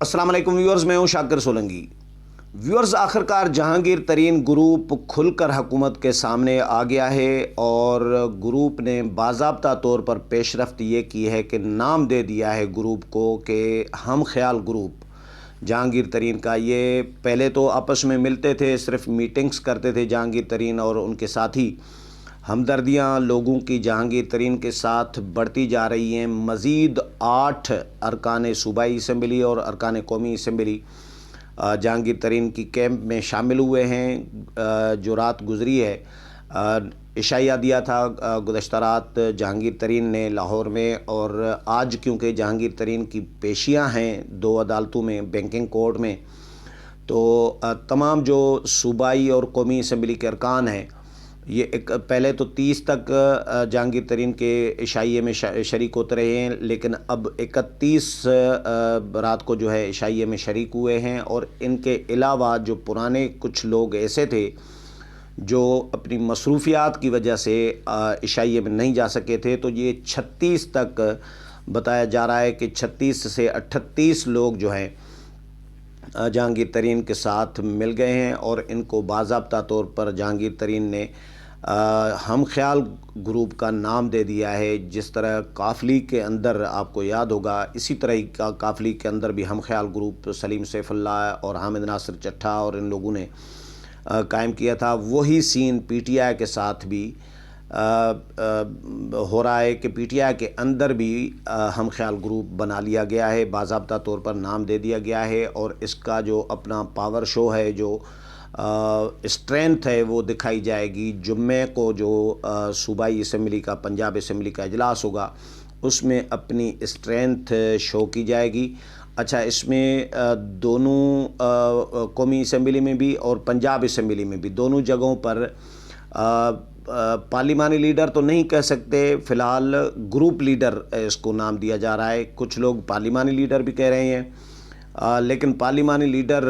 السلام علیکم ویورز، میں ہوں شاکر سولنگی۔ ویورز، آخرکار جہانگیر ترین گروپ کھل کر حکومت کے سامنے آ گیا ہے اور گروپ نے باضابطہ طور پر پیش رفت یہ کی ہے کہ نام دے دیا ہے گروپ کو کہ ہم خیال گروپ جہانگیر ترین کا۔ یہ پہلے تو آپس میں ملتے تھے، صرف میٹنگز کرتے تھے جہانگیر ترین اور ان کے ساتھی۔ ہمدردیاں لوگوں کی جہانگیر ترین کے ساتھ بڑھتی جا رہی ہیں۔ مزید 8 ارکان صوبائی اسمبلی اور ارکان قومی اسمبلی جہانگیر ترین کی کیمپ میں شامل ہوئے ہیں۔ جو رات گزری ہے، عشائیہ دیا تھا گزشتہ رات جہانگیر ترین نے لاہور میں، اور آج کیونکہ جہانگیر ترین کی پیشیاں ہیں 2 عدالتوں میں، بینکنگ کورٹ میں، تو تمام جو صوبائی اور قومی اسمبلی کے ارکان ہیں، یہ پہلے تو 30 تک جہانگیر ترین کے عشائیے میں شریک ہوتے رہے ہیں، لیکن اب 31 رات کو جو ہے عشائیے میں شریک ہوئے ہیں۔ اور ان کے علاوہ جو پرانے کچھ لوگ ایسے تھے جو اپنی مصروفیات کی وجہ سے عشائیے میں نہیں جا سکے تھے، تو یہ 36 تک بتایا جا رہا ہے کہ 36 سے 38 لوگ جو ہیں جہانگیر ترین کے ساتھ مل گئے ہیں، اور ان کو باضابطہ طور پر جہانگیر ترین نے ہم خیال گروپ کا نام دے دیا ہے۔ جس طرح قافلی کے اندر آپ کو یاد ہوگا، اسی طرح کا قافلی کے اندر بھی ہم خیال گروپ سلیم سیف اللہ اور حامد ناصر چٹھا اور ان لوگوں نے قائم کیا تھا۔ وہی سین پی ٹی آئی کے ساتھ بھی ہو رہا ہے کہ پی ٹی آئی کے اندر بھی ہم خیال گروپ بنا لیا گیا ہے، باضابطہ طور پر نام دے دیا گیا ہے، اور اس کا جو اپنا پاور شو ہے، جو اسٹرینتھ ہے، وہ دکھائی جائے گی۔ جمعے کو جو صوبائی اسمبلی کا، پنجاب اسمبلی کا اجلاس ہوگا، اس میں اپنی اسٹرینتھ شو کی جائے گی۔ اچھا، اس میں دونوں قومی اسمبلی میں بھی اور پنجاب اسمبلی میں بھی، دونوں جگہوں پر پارلیمانی لیڈر تو نہیں کہہ سکتے، فی الحال گروپ لیڈر اس کو نام دیا جا رہا ہے۔ کچھ لوگ پارلیمانی لیڈر بھی کہہ رہے ہیں، لیکن پارلیمانی لیڈر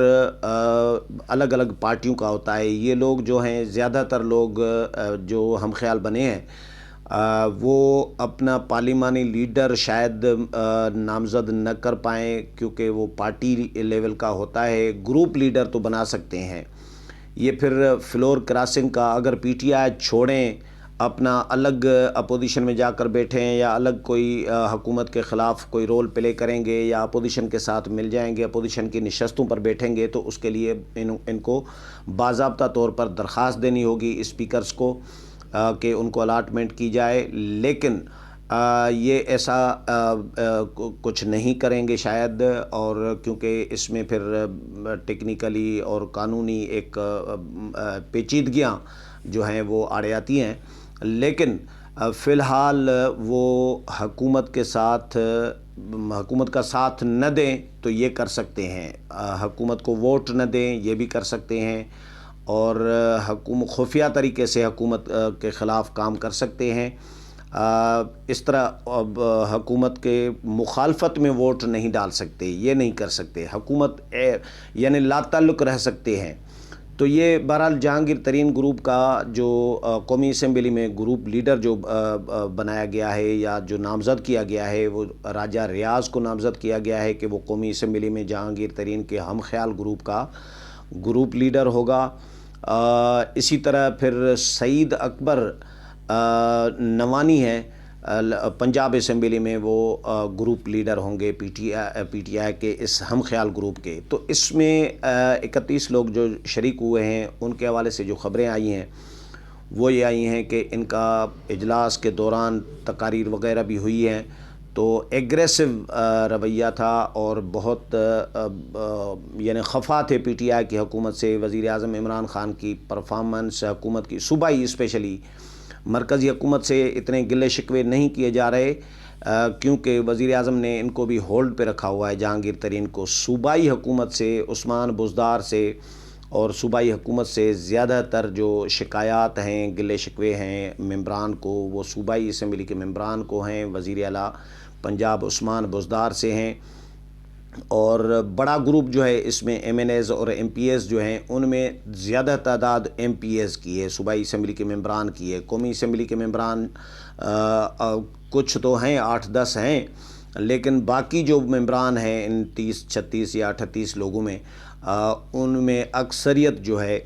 الگ الگ پارٹیوں کا ہوتا ہے۔ یہ لوگ جو ہیں، زیادہ تر لوگ جو ہم خیال بنے ہیں، وہ اپنا پارلیمانی لیڈر شاید نامزد نہ کر پائیں، کیونکہ وہ پارٹی لیول کا ہوتا ہے۔ گروپ لیڈر تو بنا سکتے ہیں۔ یہ پھر فلور کراسنگ کا، اگر پی ٹی آئی چھوڑیں، اپنا الگ اپوزیشن میں جا کر بیٹھیں، یا الگ کوئی حکومت کے خلاف کوئی رول پلے کریں گے، یا اپوزیشن کے ساتھ مل جائیں گے، اپوزیشن کی نشستوں پر بیٹھیں گے، تو اس کے لیے ان کو باضابطہ طور پر درخواست دینی ہوگی اسپیکرز کو کہ ان کو الاٹمنٹ کی جائے۔ لیکن یہ ایسا کچھ نہیں کریں گے شاید، اور کیونکہ اس میں پھر ٹیکنیکلی اور قانونی ایک پیچیدگیاں جو ہیں وہ آڑے آتی ہیں۔ لیکن فی الحال وہ حکومت کا ساتھ نہ دیں تو یہ کر سکتے ہیں، حکومت کو ووٹ نہ دیں یہ بھی کر سکتے ہیں، اور خفیہ طریقے سے حکومت کے خلاف کام کر سکتے ہیں۔ اس طرح حکومت کے مخالفت میں ووٹ نہیں ڈال سکتے، یہ نہیں کر سکتے، حکومت یعنی لا تعلق رہ سکتے ہیں۔ تو یہ بہرحال جہانگیر ترین گروپ کا جو قومی اسمبلی میں گروپ لیڈر جو بنایا گیا ہے، یا جو نامزد کیا گیا ہے، وہ راجہ ریاض کو نامزد کیا گیا ہے کہ وہ قومی اسمبلی میں جہانگیر ترین کے ہم خیال گروپ کا گروپ لیڈر ہوگا۔ اسی طرح پھر سعید اکبر نوانی ہے پنجاب اسمبلی میں، وہ گروپ لیڈر ہوں گے پی ٹی آئی کے اس ہم خیال گروپ کے۔ تو اس میں 31 لوگ جو شریک ہوئے ہیں، ان کے حوالے سے جو خبریں آئی ہیں وہ یہ آئی ہیں کہ ان کا اجلاس کے دوران تقاریر وغیرہ بھی ہوئی ہیں، تو ایگریسو رویہ تھا، اور بہت یعنی خفا تھے پی ٹی آئی کی حکومت سے۔ وزیر اعظم عمران خان کی پرفارمنس، حکومت کی صوبائی اسپیشلی، مرکزی حکومت سے اتنے گلے شکوے نہیں کیے جا رہے، کیونکہ وزیر اعظم نے ان کو بھی ہولڈ پہ رکھا ہوا ہے جہانگیر ترین کو۔ صوبائی حکومت سے، عثمان بزدار سے اور صوبائی حکومت سے زیادہ تر جو شکایات ہیں، گلے شکوے ہیں ممبران کو، وہ صوبائی اسمبلی کے ممبران کو ہیں۔ وزیر اعلیٰ پنجاب عثمان بزدار سے ہیں، اور بڑا گروپ جو ہے اس میں ایم این ایز اور ایم پی ایز جو ہیں، ان میں زیادہ تعداد ایم پی ایز کی ہے، صوبائی اسمبلی کے ممبران کی ہے۔ قومی اسمبلی کے ممبران کچھ تو ہیں، 8-10 ہیں، لیکن باقی جو ممبران ہیں ان 30 36 یا 38 لوگوں میں ان میں اکثریت جو ہے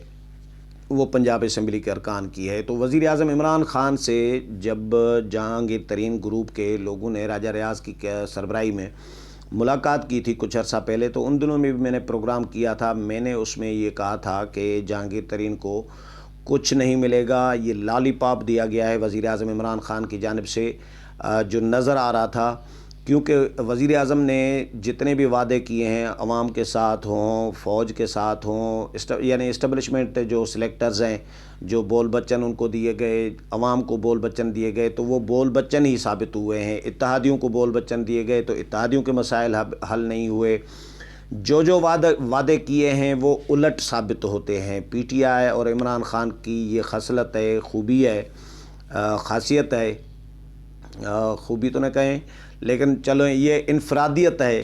وہ پنجاب اسمبلی کے ارکان کی ہے۔ تو وزیر اعظم عمران خان سے جب جہانگیر ترین گروپ کے لوگوں نے راجہ ریاض کی سربراہی میں ملاقات کی تھی کچھ عرصہ پہلے، تو ان دنوں میں بھی میں نے پروگرام کیا تھا۔ میں نے اس میں یہ کہا تھا کہ جہانگیر ترین کو کچھ نہیں ملے گا، یہ لالی پاپ دیا گیا ہے وزیر اعظم عمران خان کی جانب سے جو نظر آ رہا تھا، کیونکہ وزیر اعظم نے جتنے بھی وعدے کیے ہیں عوام کے ساتھ ہوں، فوج کے ساتھ ہوں، یعنی اسٹیبلشمنٹ جو سلیکٹرز ہیں، جو بول بچن ان کو دیے گئے، عوام کو بول بچن دیے گئے، تو وہ بول بچن ہی ثابت ہوئے ہیں۔ اتحادیوں کو بول بچن دیے گئے تو اتحادیوں کے مسائل حل نہیں ہوئے۔ جو وعدے کیے ہیں وہ الٹ ثابت ہوتے ہیں۔ پی ٹی آئی اور عمران خان کی یہ خصلت ہے، خوبی ہے، خاصیت ہے، خوبی تو نہ کہیں لیکن چلو یہ انفرادیت ہے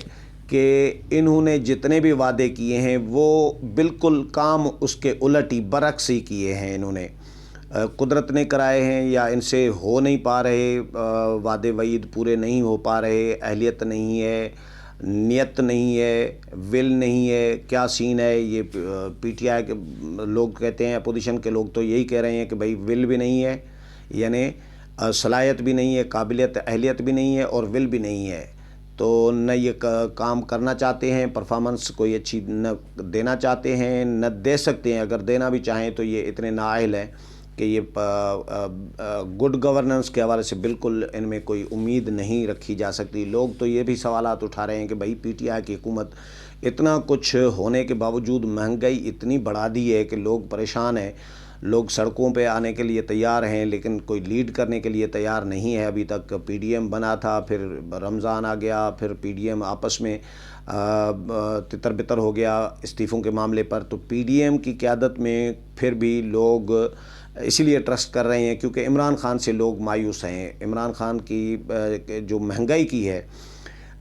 کہ انہوں نے جتنے بھی وعدے کیے ہیں وہ بالکل کام اس کے الٹ ہی برعکس ہی کیے ہیں۔ انہوں نے قدرت نے کرائے ہیں یا ان سے ہو نہیں پا رہے، وعدے وعید پورے نہیں ہو پا رہے، اہلیت نہیں ہے، نیت نہیں ہے، ول نہیں ہے، کیا سین ہے۔ یہ پی ٹی آئی کے لوگ کہتے ہیں، اپوزیشن کے لوگ تو یہی کہہ رہے ہیں کہ بھائی ول بھی نہیں ہے، یعنی صلاحیت بھی نہیں ہے، قابلیت اہلیت بھی نہیں ہے اور ول بھی نہیں ہے، تو نہ یہ کام کرنا چاہتے ہیں، پرفارمنس کوئی اچھی نہ دینا چاہتے ہیں، نہ دے سکتے ہیں۔ اگر دینا بھی چاہیں تو یہ اتنے نااہل ہیں کہ یہ گڈ گورننس کے حوالے سے بالکل ان میں کوئی امید نہیں رکھی جا سکتی۔ لوگ تو یہ بھی سوالات اٹھا رہے ہیں کہ بھائی پی ٹی آئی کی حکومت اتنا کچھ ہونے کے باوجود مہنگائی اتنی بڑھا دی ہے کہ لوگ پریشان ہیں، لوگ سڑکوں پہ آنے کے لیے تیار ہیں لیکن کوئی لیڈ کرنے کے لیے تیار نہیں ہے۔ ابھی تک پی ڈی ایم بنا تھا، پھر رمضان آ گیا، پھر پی ڈی ایم آپس میں تتر بتر ہو گیا استعفوں کے معاملے پر، تو پی ڈی ایم کی قیادت میں پھر بھی لوگ اسی لیے ٹرسٹ کر رہے ہیں کیونکہ عمران خان سے لوگ مایوس ہیں۔ عمران خان کی جو مہنگائی کی ہے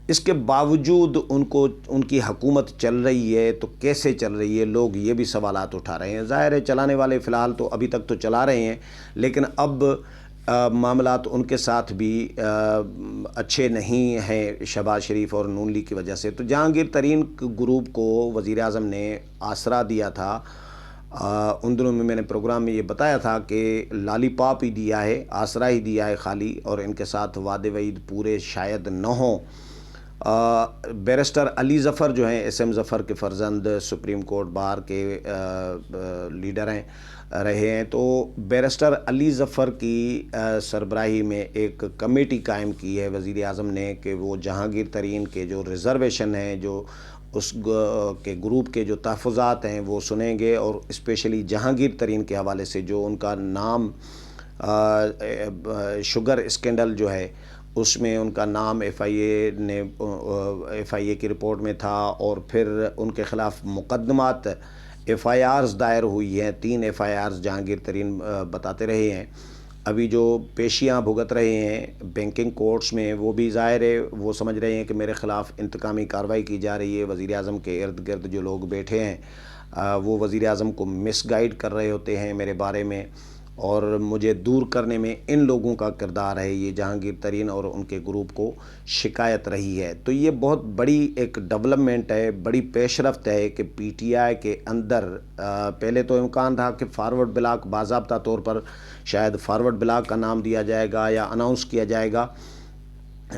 اس کے باوجود ان کی حکومت چل رہی ہے، تو کیسے چل رہی ہے؟ لوگ یہ بھی سوالات اٹھا رہے ہیں۔ ظاہر ہے چلانے والے فی الحال تو ابھی تک تو چلا رہے ہیں، لیکن اب معاملات ان کے ساتھ بھی اچھے نہیں ہیں شہباز شریف اور نون لیگ کی وجہ سے۔ تو جہانگیر ترین گروپ کو وزیر اعظم نے آسرا دیا تھا۔ ان دنوں میں نے پروگرام میں یہ بتایا تھا کہ لالی پاپ ہی دیا ہے، آسرا ہی دیا ہے خالی، اور ان کے ساتھ وعدے وعید پورے شاید نہ ہوں۔ بیرسٹر علی ظفر جو ہیں، ایس ایم ظفر کے فرزند، سپریم کورٹ بار کے لیڈر ہیں، رہے ہیں، تو بیرسٹر علی ظفر کی سربراہی میں ایک کمیٹی قائم کی ہے وزیر اعظم نے کہ وہ جہانگیر ترین کے جو ریزرویشن ہیں، جو اس کے گروپ کے جو تحفظات ہیں وہ سنیں گے، اور اسپیشلی جہانگیر ترین کے حوالے سے جو ان کا نام شوگر اسکینڈل جو ہے اس میں ان کا نام ایف آئی اے کی رپورٹ میں تھا، اور پھر ان کے خلاف مقدمات ایف آئی آرز دائر ہوئی ہیں، 3 ایف آئی آرز جہانگیر ترین بتاتے رہے ہیں۔ ابھی جو پیشیاں بھگت رہے ہیں بینکنگ کورٹس میں، وہ بھی ظاہر ہے وہ سمجھ رہے ہیں کہ میرے خلاف انتقامی کارروائی کی جا رہی ہے۔ وزیر اعظم کے ارد گرد جو لوگ بیٹھے ہیں وہ وزیر اعظم کو مس گائیڈ کر رہے ہوتے ہیں میرے بارے میں، اور مجھے دور کرنے میں ان لوگوں کا کردار ہے۔ یہ جہانگیر ترین اور ان کے گروپ کو شکایت رہی ہے۔ تو یہ بہت بڑی ایک ڈیولپمنٹ ہے، بڑی پیش رفت ہے کہ پی ٹی آئی کے اندر پہلے تو امکان تھا کہ فارورڈ بلاک باضابطہ طور پر شاید فارورڈ بلاک کا نام دیا جائے گا یا اناؤنس کیا جائے گا،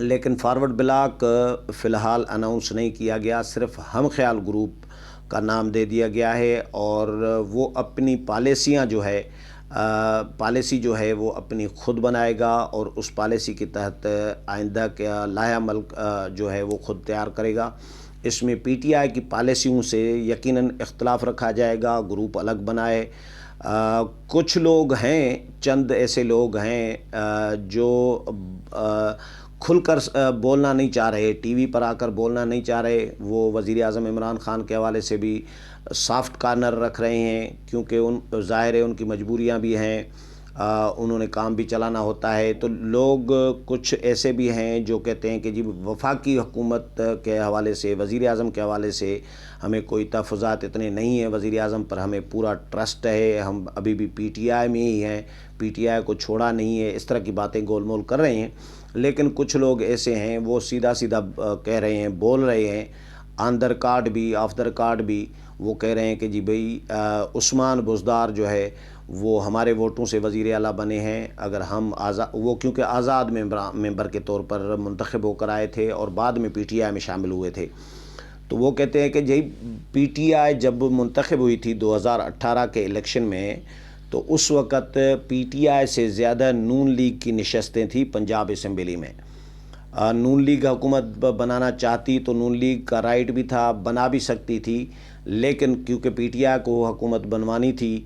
لیکن فارورڈ بلاک فی الحال اناؤنس نہیں کیا گیا، صرف ہم خیال گروپ کا نام دے دیا گیا ہے، اور وہ اپنی پالیسیاں جو ہے وہ اپنی خود بنائے گا، اور اس پالیسی کے تحت آئندہ کا لائحہ عمل جو ہے وہ خود تیار کرے گا۔ اس میں پی ٹی آئی کی پالیسیوں سے یقیناً اختلاف رکھا جائے گا، گروپ الگ بنائے۔ کچھ لوگ ہیں، چند ایسے لوگ ہیں جو کھل کر بولنا نہیں چاہ رہے، ٹی وی پر آ کر بولنا نہیں چاہ رہے، وہ وزیر اعظم عمران خان کے حوالے سے بھی سافٹ کارنر رکھ رہے ہیں، کیونکہ ظاہر ہے ان کی مجبوریاں بھی ہیں، انہوں نے کام بھی چلانا ہوتا ہے۔ تو لوگ کچھ ایسے بھی ہیں جو کہتے ہیں کہ جی وفاقی حکومت کے حوالے سے، وزیر اعظم کے حوالے سے ہمیں کوئی تحفظات اتنے نہیں ہیں، وزیر اعظم پر ہمیں پورا ٹرسٹ ہے، ہم ابھی بھی پی ٹی آئی میں ہی ہیں، پی ٹی آئی کو چھوڑا نہیں ہے، اس طرح کی باتیں گول مول کر رہے ہیں۔ لیکن کچھ لوگ ایسے ہیں وہ سیدھا سیدھا کہہ رہے ہیں، بول رہے ہیں، آن دا ریکارڈ بھی آف دا ریکارڈ بھی وہ کہہ رہے ہیں کہ جی بھئی عثمان بزدار جو ہے وہ ہمارے ووٹوں سے وزیر اعلیٰ بنے ہیں، اگر ہم وہ کیونکہ آزاد ممبر کے طور پر منتخب ہو کر آئے تھے اور بعد میں پی ٹی آئی میں شامل ہوئے تھے، تو وہ کہتے ہیں کہ جی پی ٹی آئی جب منتخب ہوئی تھی 2018 کے الیکشن میں، تو اس وقت پی ٹی آئی سے زیادہ نون لیگ کی نشستیں تھیں پنجاب اسمبلی میں۔ نون لیگ حکومت بنانا چاہتی تو نون لیگ کا رائٹ بھی تھا، بنا بھی سکتی تھی، لیکن کیونکہ پی ٹی آئی کو حکومت بنوانی تھی،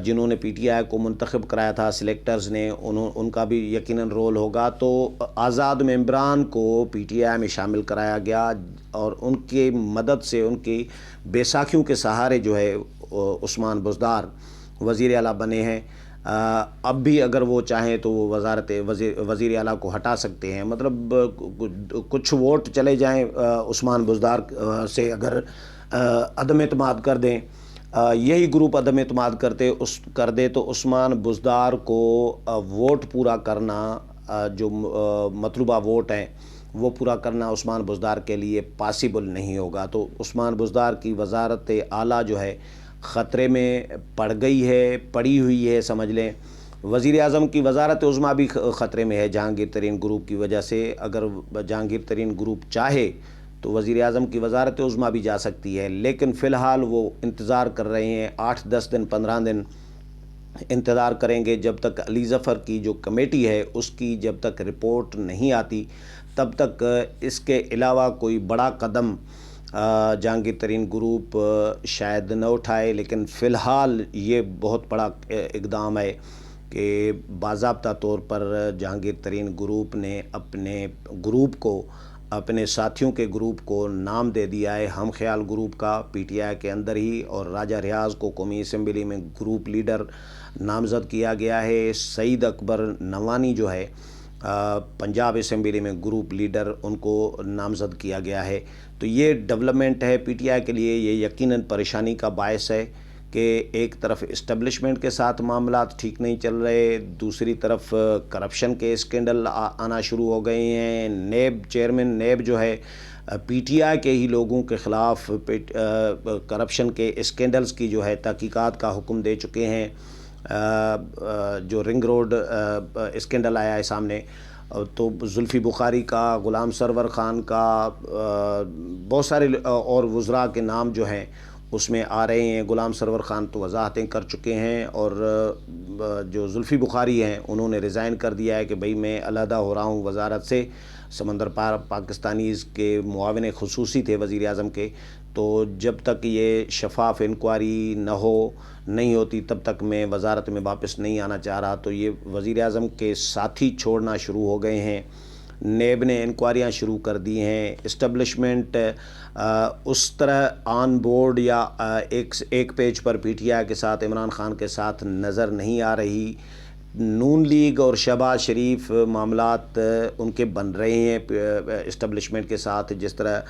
جنہوں نے پی ٹی آئی کو منتخب کرایا تھا سلیکٹرز نے، ان کا بھی یقیناً رول ہوگا، تو آزاد ممبران کو پی ٹی آئی میں شامل کرایا گیا اور ان کی مدد سے، ان کی بیساکھیوں کے سہارے جو ہے عثمان بزدار وزیر اعلیٰ بنے ہیں۔ اب بھی اگر وہ چاہیں تو وہ وزیر اعلیٰ کو ہٹا سکتے ہیں، مطلب کچھ ووٹ چلے جائیں عثمان بزدار سے اگر عدم اعتماد کر دیں، یہی گروپ عدم اعتماد کر دے تو عثمان بزدار کو ووٹ پورا کرنا، جو مطلوبہ ووٹ ہیں وہ پورا کرنا عثمان بزدار کے لیے پاسبل نہیں ہوگا۔ تو عثمان بزدار کی وزارت اعلیٰ جو ہے خطرے میں پڑی ہوئی ہے سمجھ لیں۔ وزیر اعظم کی وزارت عظمیٰ بھی خطرے میں ہے جہانگیر ترین گروپ کی وجہ سے۔ اگر جہانگیر ترین گروپ چاہے تو وزیر اعظم کی وزارت عظمیٰ بھی جا سکتی ہے، لیکن فی الحال وہ انتظار کر رہے ہیں، 8-10 دن 15 دن انتظار کریں گے جب تک علی ظفر کی جو کمیٹی ہے اس کی جب تک رپورٹ نہیں آتی، تب تک اس کے علاوہ کوئی بڑا قدم جہانگیر ترین گروپ شاید نہ اٹھائے۔ لیکن فی الحال یہ بہت بڑا اقدام ہے کہ باضابطہ طور پر جہانگیر ترین گروپ نے اپنے گروپ کو، اپنے ساتھیوں کے گروپ کو نام دے دیا ہے، ہم خیال گروپ کا، پی ٹی آئی کے اندر ہی، اور راجہ ریاض کو قومی اسمبلی میں گروپ لیڈر نامزد کیا گیا ہے۔ سعید اکبر نوانی جو ہے پنجاب اسمبلی میں گروپ لیڈر، ان کو نامزد کیا گیا ہے۔ تو یہ ڈیولپمنٹ ہے پی ٹی آئی کے لیے، یہ یقیناً پریشانی کا باعث ہے کہ ایک طرف اسٹیبلشمنٹ کے ساتھ معاملات ٹھیک نہیں چل رہے، دوسری طرف کرپشن کے اسکینڈل آنا شروع ہو گئے ہیں۔ نیب چیئرمین نیب جو ہے پی ٹی آئی کے ہی لوگوں کے خلاف کرپشن کے اسکینڈلز کی جو ہے تحقیقات کا حکم دے چکے ہیں۔ جو رنگ روڈ اسکینڈل آیا ہے سامنے، تو زلفی بخاری کا، غلام سرور خان کا، بہت سارے اور وزراء کے نام جو ہیں اس میں آ رہے ہیں۔ غلام سرور خان تو وضاحتیں کر چکے ہیں، اور جو زلفی بخاری ہیں انہوں نے ریزائن کر دیا ہے کہ بھئی میں علیحدہ ہو رہا ہوں وزارت سے۔ سمندر پار پاکستانیز کے معاون خصوصی تھے وزیر اعظم کے، تو جب تک یہ شفاف انکوائری نہیں ہوتی تب تک میں وزارت میں واپس نہیں آنا چاہ رہا۔ تو یہ وزیر اعظم کے ساتھی چھوڑنا شروع ہو گئے ہیں، نیب نے انکوائریاں شروع کر دی ہیں، اسٹیبلشمنٹ اس طرح آن بورڈ یا ایک page per P T I کے ساتھ، عمران خان کے ساتھ نظر نہیں آ رہی۔ نون لیگ اور شہباز شریف معاملات ان کے بن رہے ہیں اسٹیبلشمنٹ کے ساتھ، جس طرح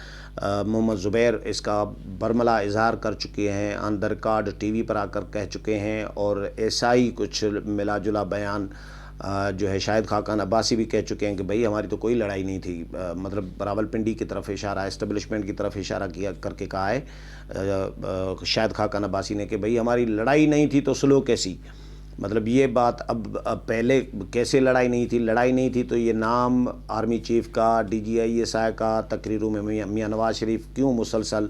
محمد زبیر اس کا برملا اظہار کر چکے ہیں، آن دا ریکارڈ ٹی وی پر آ کر کہہ چکے ہیں، اور ایسا ہی کچھ ملا جلا بیان جو ہے شاہد خاقان عباسی بھی کہہ چکے ہیں کہ بھئی ہماری تو کوئی لڑائی نہیں تھی، مطلب راولپنڈی کی طرف اشارہ، اسٹیبلشمنٹ کی طرف اشارہ کر کے کہا ہے شاہد خاقان عباسی نے کہ بھئی ہماری لڑائی نہیں تھی تو سلو کیسی، مطلب یہ بات اب پہلے کیسے لڑائی نہیں تھی تو یہ نام آرمی چیف کا، D G I S I کا تقریروں میں میاں نواز شریف کیوں مسلسل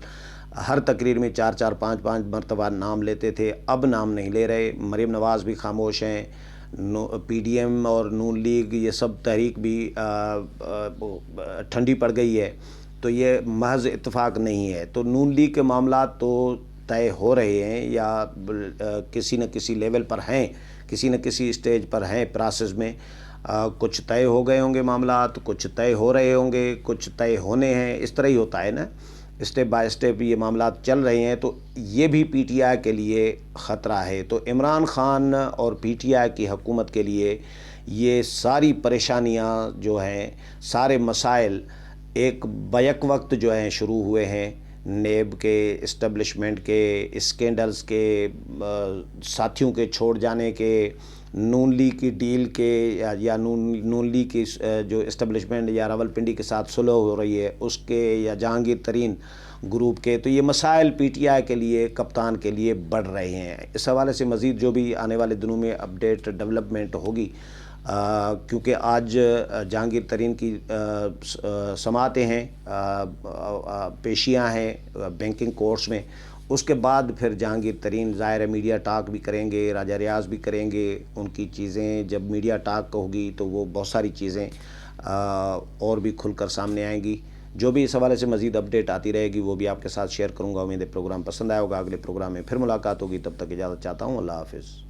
ہر تقریر میں 4-4 5-5 مرتبہ نام لیتے تھے، اب نام نہیں لے رہے۔ مریم نواز بھی خاموش ہیں، پی ڈی ایم اور نون لیگ یہ سب تحریک بھی ٹھنڈی پڑ گئی ہے، تو یہ محض اتفاق نہیں ہے۔ تو نون لیگ کے معاملات تو طے ہو رہے ہیں یا کسی نہ کسی لیول پر ہیں، کسی نہ کسی اسٹیج پر ہیں پروسیس میں، کچھ طے ہو گئے ہوں گے معاملات، کچھ طے ہو رہے ہوں گے، کچھ طے ہونے ہیں، اس طرح ہی ہوتا ہے نا۔ اسٹیپ بائی اسٹیپ یہ معاملات چل رہے ہیں، تو یہ بھی پی ٹی آئی کے لیے خطرہ ہے۔ تو عمران خان اور پی ٹی آئی کی حکومت کے لیے یہ ساری پریشانیاں جو ہیں، سارے مسائل ایک بیک وقت جو ہیں شروع ہوئے ہیں۔ نیب کے اسٹیبلشمنٹ کے اسکینڈلز کے، ساتھیوں کے چھوڑ جانے کے، نون لیگ کی ڈیل کے، یا نون لیگ کی جو اسٹیبلشمنٹ یا راولپنڈی کے ساتھ صلح ہو رہی ہے اس کے، یا جہانگیر ترین گروپ کے، تو یہ مسائل پی ٹی آئی کے لیے، کپتان کے لیے بڑھ رہے ہیں۔ اس حوالے سے مزید جو بھی آنے والے دنوں میں اپڈیٹ ڈیولپمنٹ ہوگی، کیونکہ آج جہانگیر ترین کی سماعتیں ہیں، پیشیاں ہیں بینکنگ کورٹس میں، اس کے بعد پھر جہانگیر ترین ظاہر ہے میڈیا ٹاک بھی کریں گے، راجہ ریاض بھی کریں گے۔ ان کی چیزیں جب میڈیا ٹاک ہوگی تو وہ بہت ساری چیزیں اور بھی کھل کر سامنے آئیں گی۔ جو بھی اس حوالے سے مزید اپڈیٹ آتی رہے گی وہ بھی آپ کے ساتھ شیئر کروں گا۔ امید ہے پروگرام پسند آیا ہوگا۔ اگلے پروگرام میں پھر ملاقات ہوگی، تب تک اجازت چاہتا ہوں۔ اللہ حافظ۔